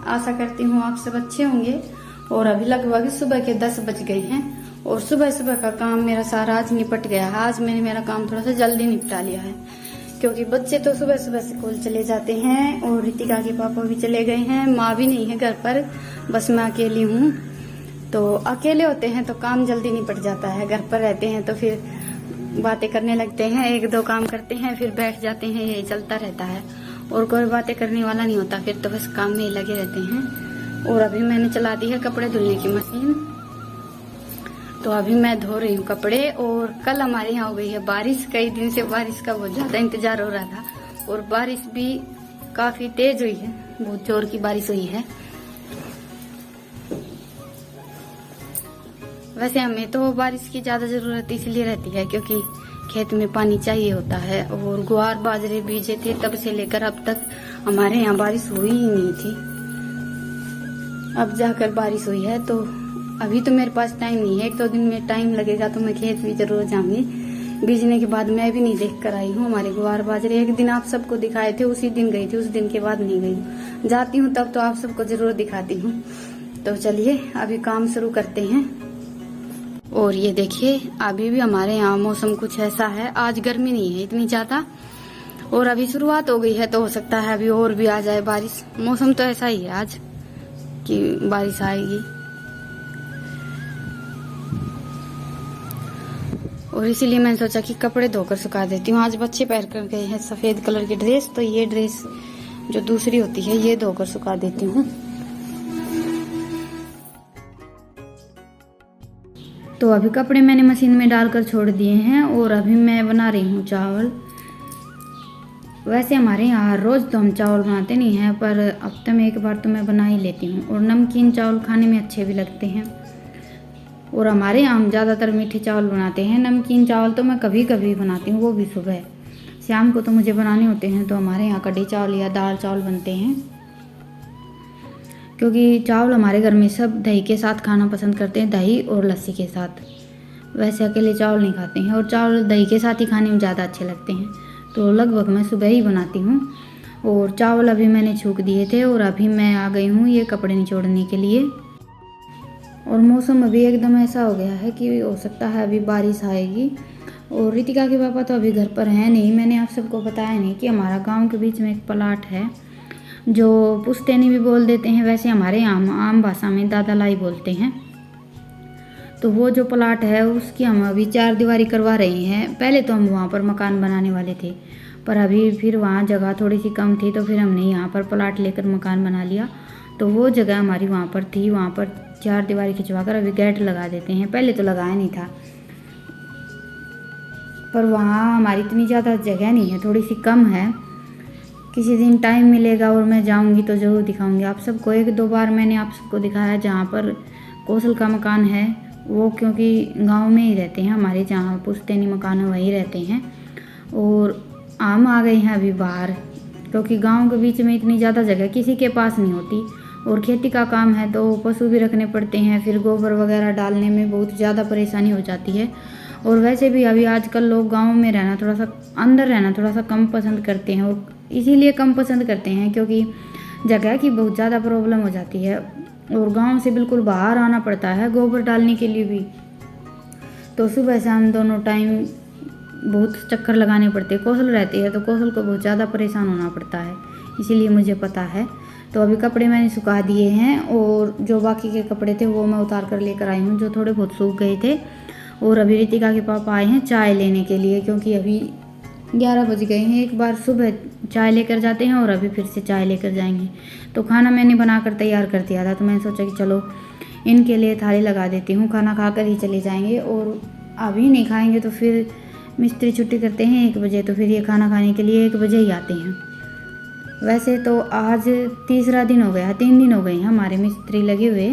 आशा करती हूँ आप सब अच्छे होंगे। और अभी लगभग सुबह के 10 बज गए हैं और सुबह सुबह का काम मेरा सारा आज निपट गया है। आज मैंने मेरा काम थोड़ा सा जल्दी निपटा लिया है क्योंकि बच्चे तो सुबह सुबह स्कूल चले जाते हैं और रितिका के पापा भी चले गए हैं, माँ भी नहीं है घर पर, बस मैं अकेली हूँ। तो अकेले होते हैं तो काम जल्दी निपट जाता है, घर पर रहते हैं तो फिर बातें करने लगते हैं, एक दो काम करते हैं फिर बैठ जाते हैं, यही चलता रहता है और कोई बातें करने वाला नहीं होता, फिर तो बस काम में ही लगे रहते हैं। और अभी मैंने चला दी है कपड़े धुलने की मशीन, तो अभी मैं धो रही हूँ कपड़े। और कल हमारे यहाँ हो गई है बारिश, कई दिन से बारिश का बहुत ज्यादा इंतजार हो रहा था और बारिश भी काफी तेज हुई है, बहुत जोर की बारिश हुई है। वैसे हमें तो बारिश की ज्यादा जरूरत इसलिए रहती है क्योंकि खेत में पानी चाहिए होता है और गुआर बाजरे बीजे थे तब से लेकर अब तक हमारे यहाँ बारिश हुई ही नहीं थी, अब जाकर बारिश हुई है। तो अभी तो मेरे पास टाइम नहीं है, 1-2 दिन में टाइम लगेगा तो मैं खेत भी जरूर जाऊंगी। बीजने के बाद मैं भी नहीं देख कर आई हूँ हमारे गुआर बाजरे, एक दिन आप सबको दिखाए थे, उसी दिन गई थी, उस दिन के बाद नहीं गई। जाती हूँ तब तो आप सबको जरूर दिखाती हूँ। तो चलिए अभी काम शुरू करते हैं। और ये देखिए अभी भी हमारे यहाँ मौसम कुछ ऐसा है, आज गर्मी नहीं है इतनी ज्यादा और अभी शुरुआत हो गई है तो हो सकता है अभी और भी आ जाए बारिश। मौसम तो ऐसा ही है आज कि बारिश आएगी और इसीलिए मैंने सोचा कि कपड़े धोकर सुखा देती हूँ। आज बच्चे पहन कर गए हैं सफेद कलर की ड्रेस, तो ये ड्रेस जो दूसरी होती है ये धोकर सुखा देती हूँ। तो अभी कपड़े मैंने मशीन में डालकर छोड़ दिए हैं और अभी मैं बना रही हूँ चावल। वैसे हमारे यहाँ हर रोज तो हम चावल बनाते नहीं हैं, पर हफ्ते में एक बार तो मैं बना ही लेती हूँ और नमकीन चावल खाने में अच्छे भी लगते हैं। और हमारे यहाँ हम ज़्यादातर मीठे चावल बनाते हैं, नमकीन चावल तो मैं कभी कभी बनाती हूँ, वो भी सुबह। शाम को तो मुझे बनाने होते हैं तो हमारे यहाँ कढ़ी चावल या दाल चावल बनते हैं, क्योंकि चावल हमारे घर में सब दही के साथ खाना पसंद करते हैं, दही और लस्सी के साथ। वैसे अकेले चावल नहीं खाते हैं और चावल दही के साथ ही खाने में ज़्यादा अच्छे लगते हैं, तो लगभग मैं सुबह ही बनाती हूँ। और चावल अभी मैंने छूक दिए थे और अभी मैं आ गई हूँ ये कपड़े निचोड़ने के लिए। और मौसम अभी एकदम ऐसा हो गया है कि हो सकता है अभी बारिश आएगी। और रितिका के पापा तो अभी घर पर हैं नहीं, मैंने आप सबको बताया नहीं कि हमारा गाँव के बीच में एक प्लाट है जो पुश्तैनी भी बोल देते हैं, वैसे हमारे यहाँ आम भाषा में दादा लाई बोलते हैं। तो वो जो प्लाट है उसकी हम अभी 4 दीवारी करवा रहे हैं। पहले तो हम वहाँ पर मकान बनाने वाले थे, पर अभी फिर वहाँ जगह थोड़ी सी कम थी तो फिर हमने यहाँ पर प्लाट लेकर मकान बना लिया। तो वो जगह हमारी वहाँ पर थी, वहाँ पर 4 दीवारी खिंचवा कर अभी गेट लगा देते हैं। पहले तो लगाया नहीं था, पर वहाँ हमारी इतनी ज़्यादा जगह नहीं है, थोड़ी सी कम है। किसी दिन टाइम मिलेगा और मैं जाऊंगी तो ज़रूर दिखाऊंगी आप सबको। 1-2 बार मैंने आप सबको दिखाया जहाँ पर कौशल का मकान है वो, क्योंकि गांव में ही रहते हैं हमारे, जहाँ पुश्तैनी मकान है वहीं रहते हैं। और आम आ गए हैं अभी बाहर, क्योंकि गांव के बीच में इतनी ज़्यादा जगह किसी के पास नहीं होती और खेती का काम है तो पशु भी रखने पड़ते हैं, फिर गोबर वगैरह डालने में बहुत ज़्यादा परेशानी हो जाती है। और वैसे भी अभी आजकल लोग गाँव में रहना थोड़ा सा, अंदर रहना थोड़ा सा कम पसंद करते हैं, और इसीलिए कम पसंद करते हैं क्योंकि जगह की बहुत ज़्यादा प्रॉब्लम हो जाती है और गांव से बिल्कुल बाहर आना पड़ता है गोबर डालने के लिए भी। तो सुबह शाम दोनों टाइम बहुत चक्कर लगाने पड़ते हैं। कौशल रहती है तो कौशल को बहुत ज़्यादा परेशान होना पड़ता है, इसीलिए मुझे पता है। तो अभी कपड़े मैंने सुखा दिए हैं और जो बाकी के कपड़े थे वो मैं उतार कर लेकर आई हूँ, जो थोड़े बहुत सूख गए थे। और अभी रितिका के पापा आए हैं चाय लेने के लिए, क्योंकि अभी 11 बज गए हैं। एक बार सुबह चाय लेकर जाते हैं और अभी फिर से चाय लेकर जाएंगे। तो खाना मैंने बनाकर तैयार कर दिया था, तो मैंने सोचा कि चलो इनके लिए थाली लगा देती हूँ, खाना खाकर ही चले जाएंगे। और अभी नहीं खाएंगे तो फिर मिस्त्री छुट्टी करते हैं 1 बजे, तो फिर ये खाना खाने के लिए 1 बजे ही आते हैं। वैसे तो आज तीसरा दिन हो गया, 3 दिन हो गए हैं हमारे मिस्त्री लगे हुए,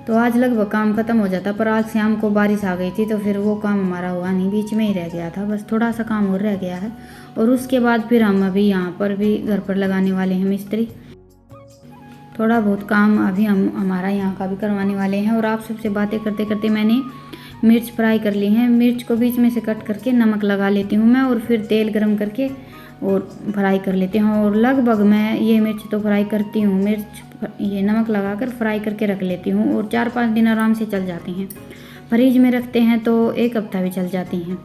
तो आज लगभग काम ख़त्म हो जाता। पर आज शाम को बारिश आ गई थी तो फिर वो काम हमारा हुआ नहीं, बीच में ही रह गया था, बस थोड़ा सा काम और रह गया है। और उसके बाद फिर हम अभी यहाँ पर भी घर पर लगाने वाले हैं मिस्त्री, थोड़ा बहुत काम अभी हम हमारा यहाँ का भी करवाने वाले हैं। और आप सबसे बातें करते करते मैंने मिर्च फ्राई कर ली हैं। मिर्च को बीच में से कट करके नमक लगा लेती हूँ मैं, और फिर तेल गरम करके और फ्राई कर लेते हैं। और लगभग मैं ये मिर्च तो फ्राई करती हूँ, मिर्च ये नमक लगाकर फ्राई करके रख लेती हूँ और 4-5 दिन आराम से चल जाती हैं। फ्रिज में रखते हैं तो 1 हफ्ता भी चल जाती हैं।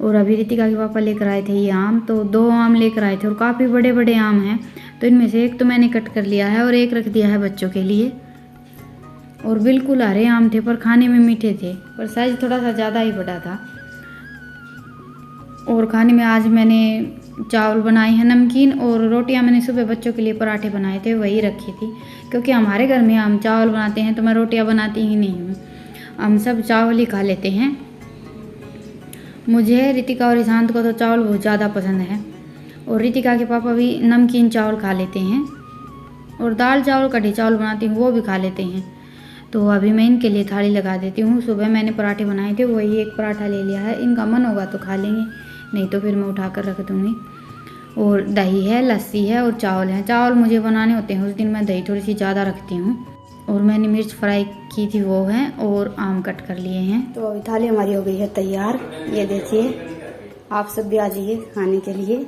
और अभी रितिका के पापा लेकर आए थे ये आम, तो 2 आम लेकर आए थे और काफ़ी बड़े बड़े आम हैं। तो इनमें से एक तो मैंने कट कर लिया है और एक रख दिया है बच्चों के लिए। और बिल्कुल हरे आम थे पर खाने में मीठे थे, पर साइज थोड़ा सा ज़्यादा ही बड़ा था। और खाने में आज मैंने चावल बनाए हैं नमकीन, और रोटियां मैंने सुबह बच्चों के लिए पराठे बनाए थे वही रखी थी, क्योंकि हमारे घर में हम चावल बनाते हैं तो मैं रोटियां बनाती ही नहीं हूँ, हम सब चावल ही खा लेते हैं। मुझे, रितिका और ईशांत को तो चावल बहुत ज़्यादा पसंद है, और रितिका के पापा भी नमकीन चावल खा लेते हैं, और दाल चावल कढ़ी चावल बनाती हूँ वो भी खा लेते हैं। तो अभी मैं इनके लिए थाली लगा देती हूँ। सुबह मैंने पराठे बनाए थे, वही एक पराठा ले लिया है, इनका मन होगा तो खा लेंगे, नहीं तो फिर मैं उठा कर रख दूँगी। और दही है, लस्सी है और चावल है। चावल मुझे बनाने होते हैं उस दिन मैं दही थोड़ी सी ज़्यादा रखती हूँ। और मैंने मिर्च फ्राई की थी वो है, और आम कट कर लिए हैं। तो अभी थाली हमारी हो गई है तैयार। ये देखिए, आप सब भी आ जाइए खाने के लिए।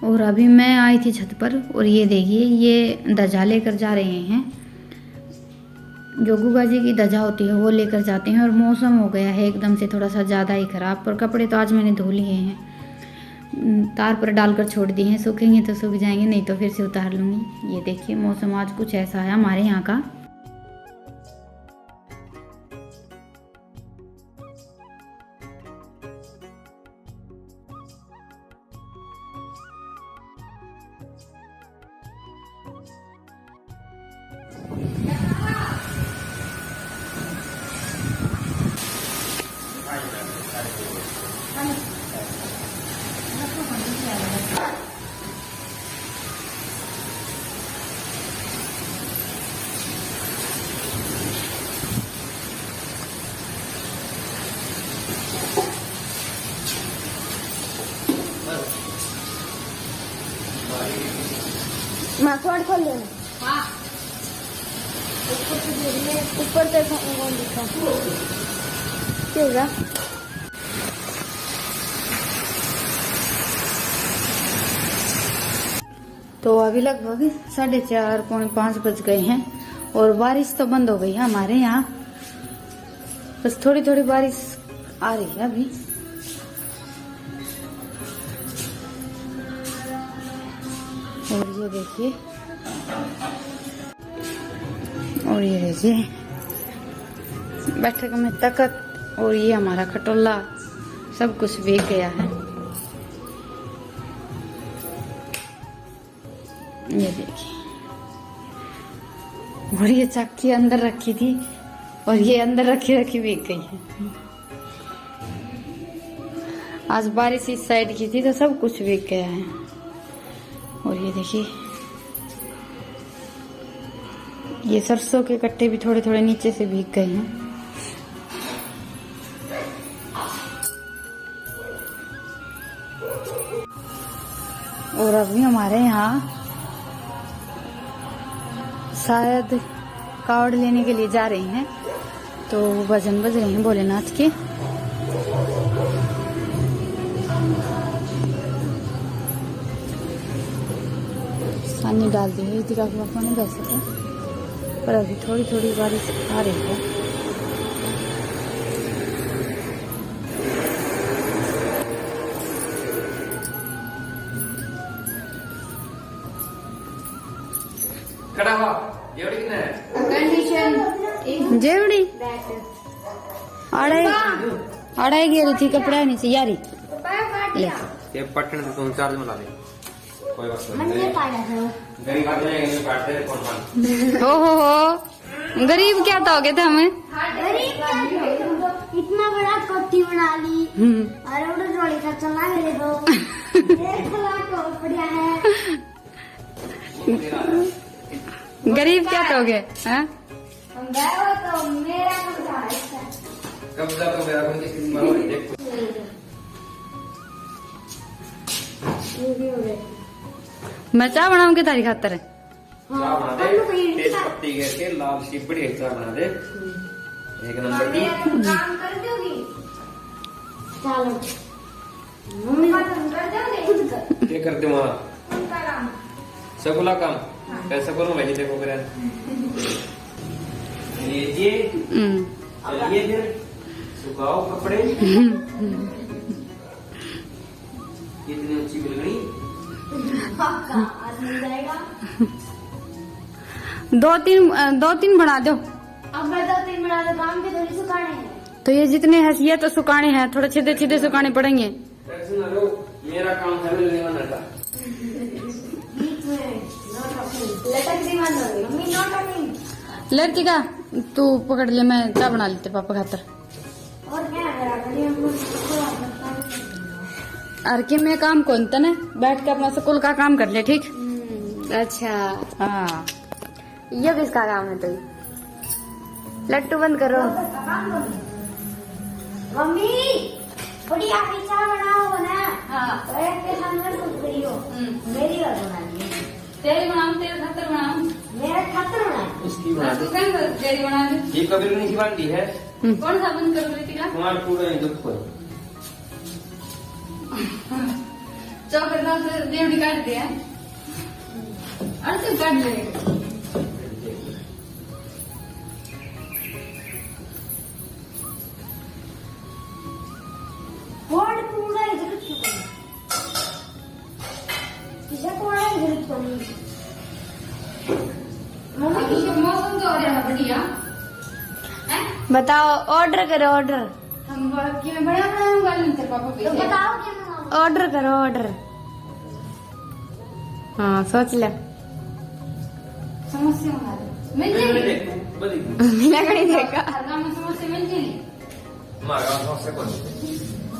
और अभी मैं आई थी छत पर, और ये देखिए ये ध्वजा लेकर जा रहे हैं, जो गुगा जी की ध्वजा होती है वो लेकर जाते हैं। और मौसम हो गया है एकदम से थोड़ा सा ज़्यादा ही ख़राब, पर कपड़े तो आज मैंने धो लिए हैं, तार पर डालकर छोड़ दिए हैं, सूखेंगे तो सूख जाएंगे, नहीं तो फिर से उतार लूँगी। ये देखिए मौसम आज कुछ ऐसा है हमारे यहाँ का। माथवाड़ खोल लेना। हाँ, ऊपर से कौन दिखा क्या? तो अभी लगभग 4:30 पौने 5 बज गए हैं, और बारिश तो बंद हो गई है हमारे यहाँ, बस थोड़ी थोड़ी बारिश आ रही है अभी। और ये देखिए, और ये देखिए बैठक में तख्त, और ये हमारा खटोला सब कुछ भीग गया है। ये देखिए, और ये चक्की अंदर रखी थी, और ये अंदर रखी रखी भीग गई है। आज बारिश इस साइड की थी तो सब कुछ भीग गया है। और ये देखिए, ये सरसों के कट्टे भी थोड़े थोड़े नीचे से भीग गए हैं। और अभी हमारे यहाँ शायद कावड़ लेने के लिए जा रहे हैं, तो भजन बज रहे हैं भोलेनाथ के। पानी डाल दी है रितिका के पापा ने वैसे तो, पर अभी थोड़ी थोड़ी बारिश आ रही है। जेवड़ी अड़ाई गेरी थी, कपड़ा नहीं सी यारी ले ये पटन तो तुम चार्ज में ला दे, कोई बात नहीं। गरीब आदमी है काटते हैं कौन हो गरीब क्या तो हो गए थे हमें। इतना बड़ा कोठी बना ली, अरे उधर जोड़ी का चला है दो 1 लाख और बढ़िया है। गरीब क्या तो हो गए हैं? तो मेरा कब्जा तो मेरा कौन किसी मारो देख। मैं चाय बनाऊंगी तारी खातर है। चाय बना दे, तेज पत्ती करके लाल सी बढ़िया चाय बना दे, एक नंबर की। काम कर दोगी? चलो मम्मी तुम कर दोगे? खुद कर। क्या करते हो वहाँ? उनका काम। सकुला काम कैसा करूँ मैं? देखो फिर लीजिए, चलिए फिर सुखाओ कपड़े। कितनी ऊंची मिल गई? पक्का आज मिल जाएगा। दो तीन बना दो। अब मैं 2-3 बना दो, काम के थोड़ी सुखाने हैं। तो ये जितने हंसिया तो सुखाने हैं, थोड़ा सीधे सीधे सुखाने पड़ेंगे। टेंशन ना लो, मेरा काम है मिलने वाला था। बीच में नोट रखनी, लटक दी बंद होगी। मम्मी नोट रखनी। लड़की का तू पकड़ ले, मैं क्या बना लेते पापा खातर। और क्या करा करिए हम लोग और कि मैं काम कौन तने बैठ के अपना स्कूल का काम कर ले, ठीक? अच्छा हाँ, ये किसका काम है? तो लट्टू बंद करो। मम्मी थोड़ी आप चाय बनाओ ना। हाँ तो एक के सामने कुछ गई हो। मेरी बात बना दी। तेरी बनाऊं, तेरे खातर बनाऊं? मेरा खातर बना। उसकी बना दो। तेरी बना दे। ये कबीर नहीं की बाल्टी है। कौन सा बंद कर रही थी? तुम्हारे पूरे दुख को चौकरदार से रेवड़ी काट दिया। अरे काट ले। बोर्ड पूरा इधर चुका है। किसे पूरा इधर चुका है। मम्मी मौसम तो हो रहा है बढ़िया। बताओ, ऑर्डर करो ऑर्डर। हम बड़ा बड़ा वाले तेरे पापा तो पीछे। बताओ क्या बनाऊं? ऑर्डर करो ऑर्डर। हाँ सोच ले। समोसे मंगा दो, मिल जाएंगे। मिला कहीं देखा। हर गाँव में समोसे मिल जाएंगे।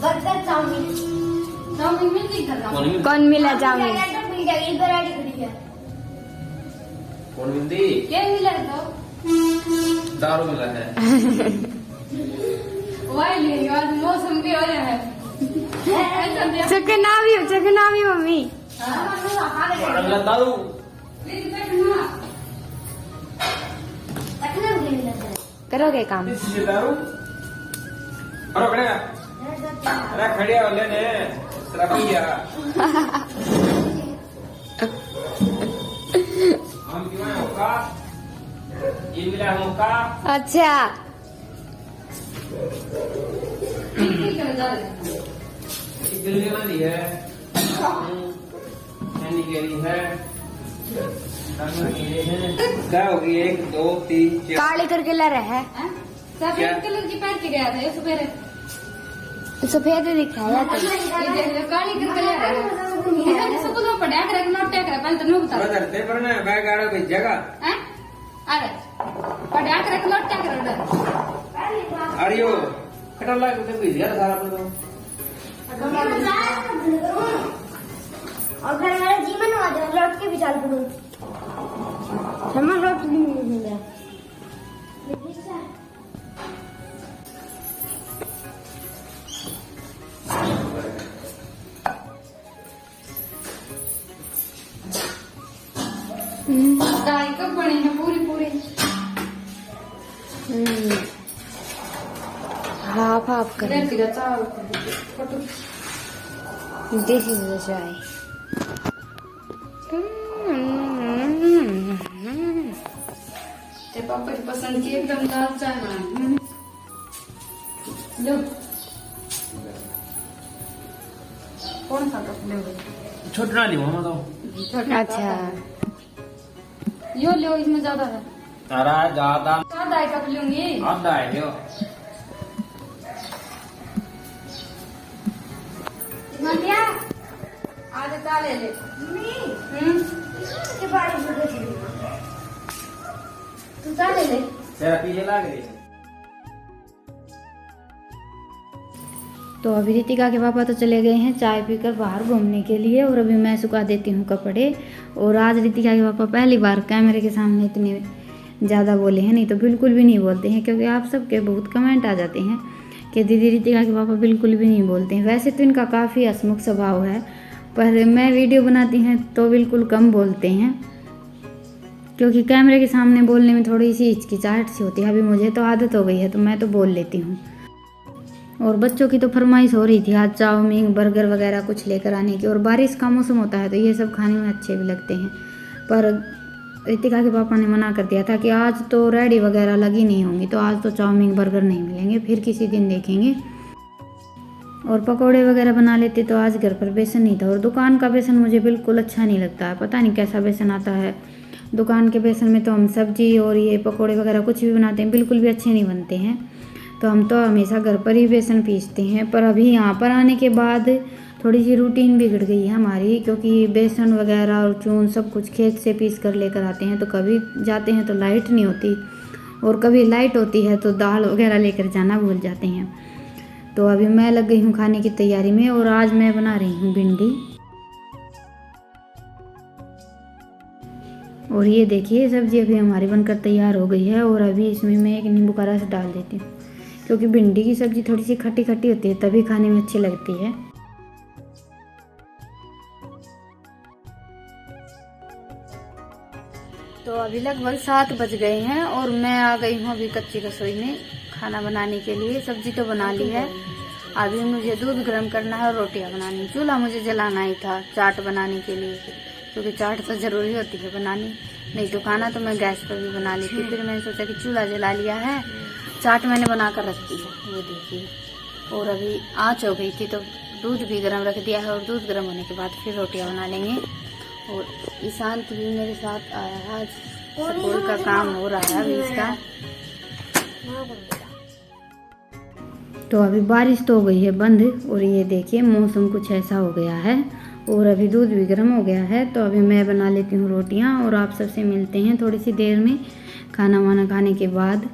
Burger chowmein. चाउमीन मिल जाएगी हर गाँव में। कौन मिला चाउमीन? मिल जाएगी इधर आई खड़ी है। कौन मिलती? क्या मिला तो? दारू मिला है। वही लेंगे, आज मौसम भी हो रहा है। ऐसा दिया। चकना भी मम्मी। बड़ा मिला दारू। करोगे काम? इससे दारू। अरे खड़े अरे खड़े हो लेने तेरा भैया। हम क्यों आए होगा? ये मिला है मौका। अच्छा दिल्ली वाली है, नहीं गई है, क्या होगी? 1 2 3 4 काले करके ला रहा है। सफेद कलर की पहन के गया था ये सवेरे। सफेद दिखाया तो। ये देख लो, काली करके ले रहा है। इधर स्कूल में पढ़ा कर नोट टेक रहा पहले तो नहीं बता। धरते पर ना बैग आड़ो की जगह। हैं? अरे पढ़ा कर नोट टेक रहा उधर। अरे यो कटल लाग तो भी यार सारा अपने को। और घर वाले जीवन आ जाओ, लौट के भी चाल पड़ो। समझ लो तुम मिल रहा। दाई कब बनी है पूरी? हाफ कर। लड़की का चावल फोटो। दिस इज द चाय। तेरे पापा की पसंद की एकदम दाल चाय बनाई मैंने। लो कौन सा कप लोगे? छोटा ली मामा तो। अच्छा यो लो, इसमें ज्यादा है। तारा ज्यादा आधा एक कप लूंगी। आधा है यो। मंदिया आधे चाय ले ले। के बारे में सोच रही हूँ। तू चाय ले ले। तेरा पीछे लाग रही है। तो अभी रितिका के पापा तो चले गए हैं चाय पीकर बाहर घूमने के लिए, और अभी मैं सुखा देती हूँ कपड़े। और आज रितिका के पापा पहली बार कैमरे के सामने इतने ज़्यादा बोले हैं, नहीं तो बिल्कुल भी नहीं बोलते हैं, क्योंकि आप सबके बहुत कमेंट आ जाते हैं कि दीदी रितिका के पापा बिल्कुल भी नहीं बोलते हैं। वैसे तो इनका काफ़ी हंसमुख स्वभाव है, पर मैं वीडियो बनाती हैं तो बिल्कुल कम बोलते हैं। क्योंकि कैमरे के सामने बोलने में थोड़ी सी हिचकिचाहट सी होती है। अभी मुझे तो आदत हो गई है तो मैं तो बोल लेती हूँ। और बच्चों की तो फरमाइश हो रही थी आज चाउमीन बर्गर वगैरह कुछ लेकर आने की, और बारिश का मौसम होता है तो ये सब खाने में अच्छे भी लगते हैं। पर रितिका के पापा ने मना कर दिया था कि आज तो रेडी वगैरह लगी नहीं होंगी, तो आज तो चाउमीन बर्गर नहीं मिलेंगे, फिर किसी दिन देखेंगे। और पकोड़े वगैरह बना लेते तो आज घर पर बेसन नहीं था। और दुकान का बेसन मुझे बिल्कुल अच्छा नहीं लगता है, पता नहीं कैसा बेसन आता है। दुकान के बेसन में तो हम सब्जी और ये पकोड़े वगैरह कुछ भी बनाते हैं बिल्कुल भी अच्छे नहीं बनते हैं, तो हम तो हमेशा घर पर ही बेसन पीसते हैं। पर अभी यहाँ पर आने के बाद थोड़ी सी रूटीन बिगड़ गई है हमारी, क्योंकि बेसन वगैरह और चून सब कुछ खेत से पीस कर लेकर आते हैं। तो कभी जाते हैं तो लाइट नहीं होती, और कभी लाइट होती है तो दाल वगैरह लेकर जाना भूल जाते हैं। तो अभी मैं लग गई हूँ खाने की तैयारी में, और आज मैं बना रही हूँ भिंडी। और ये देखिए सब्जी अभी हमारी बनकर तैयार हो गई है, और अभी इसमें मैं एक नींबू का रस डाल देती हूँ, क्योंकि भिंडी की सब्जी थोड़ी सी खट्टी खट्टी होती है तभी खाने में अच्छी लगती है। तो अभी लगभग 7 बज गए हैं और मैं आ गई हूँ अभी कच्ची रसोई में खाना बनाने के लिए। सब्जी तो बना ली है, अभी मुझे दूध गर्म करना है और रोटियां बनानी। चूल्हा मुझे जलाना ही था चाट बनाने के लिए, क्योंकि चाट तो ज़रूरी होती है बनानी, नहीं तो खाना तो मैं गैस पर भी बना ली थी। फिर मैंने सोचा कि चूल्हा जला लिया है, चाट मैंने बना कर रख दी है, वो देखिए। और अभी आँच हो गई थी तो दूध भी गर्म रख दिया है, और दूध गर्म होने के बाद फिर रोटियां बना लेंगे। और ईशांत भी मेरे साथ आया है, आज स्कूल का काम हो रहा है अभी इसका। तो अभी बारिश तो हो गई है बंद, और ये देखिए मौसम कुछ ऐसा हो गया है, और अभी दूध भी गर्म हो गया है। तो अभी मैं बना लेती हूँ रोटियाँ, और आप सबसे मिलते हैं थोड़ी सी देर में खाना वाना खाने के बाद।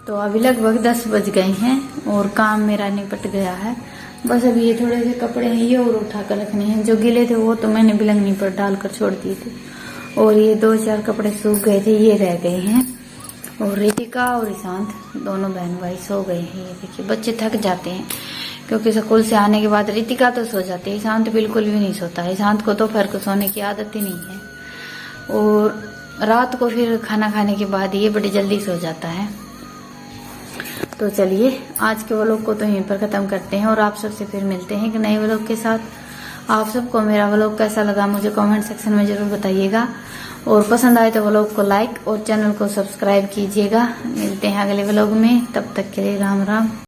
तो अभी लगभग 10 बज गए हैं और काम मेरा निपट गया है। बस अभी ये थोड़े से कपड़े हैं ये और उठा कर रखने हैं, जो गिले थे वो तो मैंने बिलंगनी पर डालकर छोड़ दिए थे, और ये 2-4 कपड़े सूख गए थे ये रह गए हैं। और रितिका और ईशांत दोनों बहन भाई सो गए हैं। ये देखिए बच्चे थक जाते हैं, क्योंकि स्कूल से आने के बाद रितिका तो सो जाती है, ईशांत बिल्कुल भी नहीं सोता है। ईशांत को तो दोपहर को सोने की आदत ही नहीं है, और रात को फिर खाना खाने के बाद ये बड़ी जल्दी सो जाता है। तो चलिए आज के व्लॉग को तो यहीं पर ख़त्म करते हैं, और आप सबसे फिर मिलते हैं एक नए व्लॉग के साथ। आप सबको मेरा व्लॉग कैसा लगा मुझे कमेंट सेक्शन में ज़रूर बताइएगा, और पसंद आए तो व्लॉग को लाइक और चैनल को सब्सक्राइब कीजिएगा। मिलते हैं अगले व्लॉग में, तब तक के लिए राम राम।